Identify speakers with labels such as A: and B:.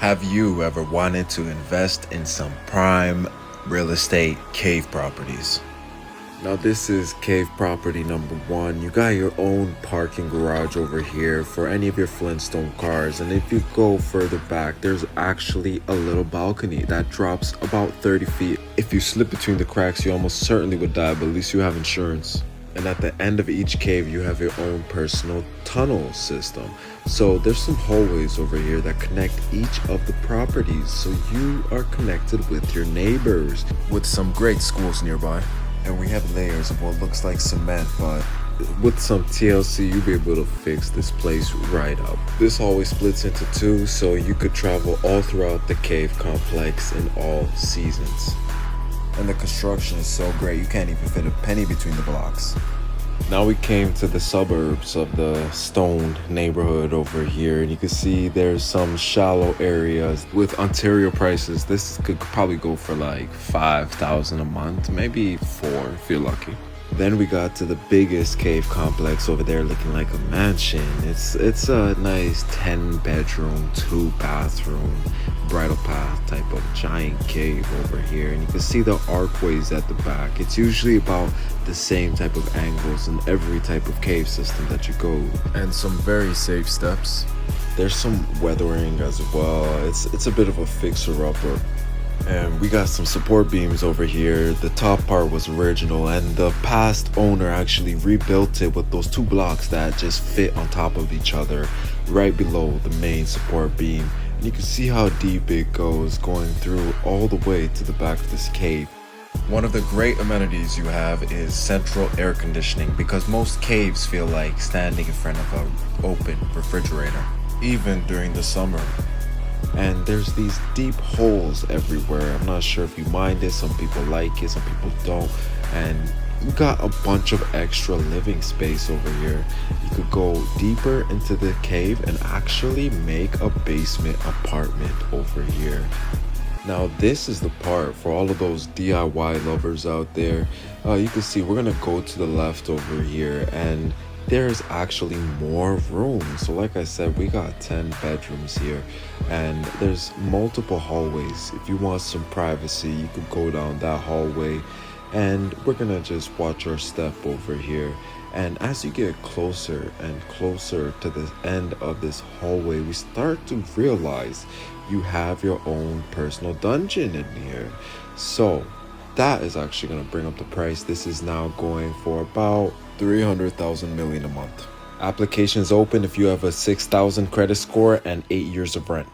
A: Have you ever wanted to invest in some prime real estate cave properties? Now this is cave property number 1. You got your own parking garage over here for any of your Flintstone cars, and if you go further back, there's actually a little balcony that drops about 30 feet. If you slip between the cracks, you almost certainly would die, but at least you have insurance. And at the end of each cave, you have your own personal tunnel system. So there's some hallways over here that connect each of the properties, so you are connected with your neighbors, with some great schools nearby. And we have layers of what looks like cement, but with some TLC, you'll be able to fix this place right up. This hallway splits into 2, so you could travel all throughout the cave complex in all seasons. And the construction is so great, you can't even fit a penny between the blocks. Now we came to the suburbs of the Stone neighborhood over here, and you can see there's some shallow areas with Ontario prices. This could probably go for like $5,000 a month, maybe 4 if you're lucky. Then we got to the biggest cave complex over there, looking like a mansion. It's a nice 10-bedroom, 2-bathroom, bridle path type of giant cave over here, and you can see the archways at the back. It's usually about the same type of angles in every type of cave system that you go, and some very safe steps. There's some weathering as well. It's a bit of a fixer-upper. And we got some support beams over here. The top part was original, and the past owner actually rebuilt it with those 2 blocks that just fit on top of each other right below the main support beam. And you can see how deep it goes, going through all the way to the back of this cave. One of the great amenities you have is central air conditioning, because most caves feel like standing in front of an open refrigerator, even during the summer. And there's these deep holes everywhere. I'm not sure if you mind it. Some people like it, some people don't. And you got a bunch of extra living space over here. You could go deeper into the cave and actually make a basement apartment over here. Now this is the part for all of those DIY lovers out there. You can see we're gonna go to the left over here, and there's actually more room. So like I said, we got 10 bedrooms here, and there's multiple hallways. If you want some privacy, you could go down that hallway, and we're gonna just watch our step over here. And as you get closer and closer to the end of this hallway, we start to realize you have your own personal dungeon in here. So that is actually going to bring up the price. This is now going for about $300,000 a month. Applications open if you have a 6,000 credit score and 8 years of rent.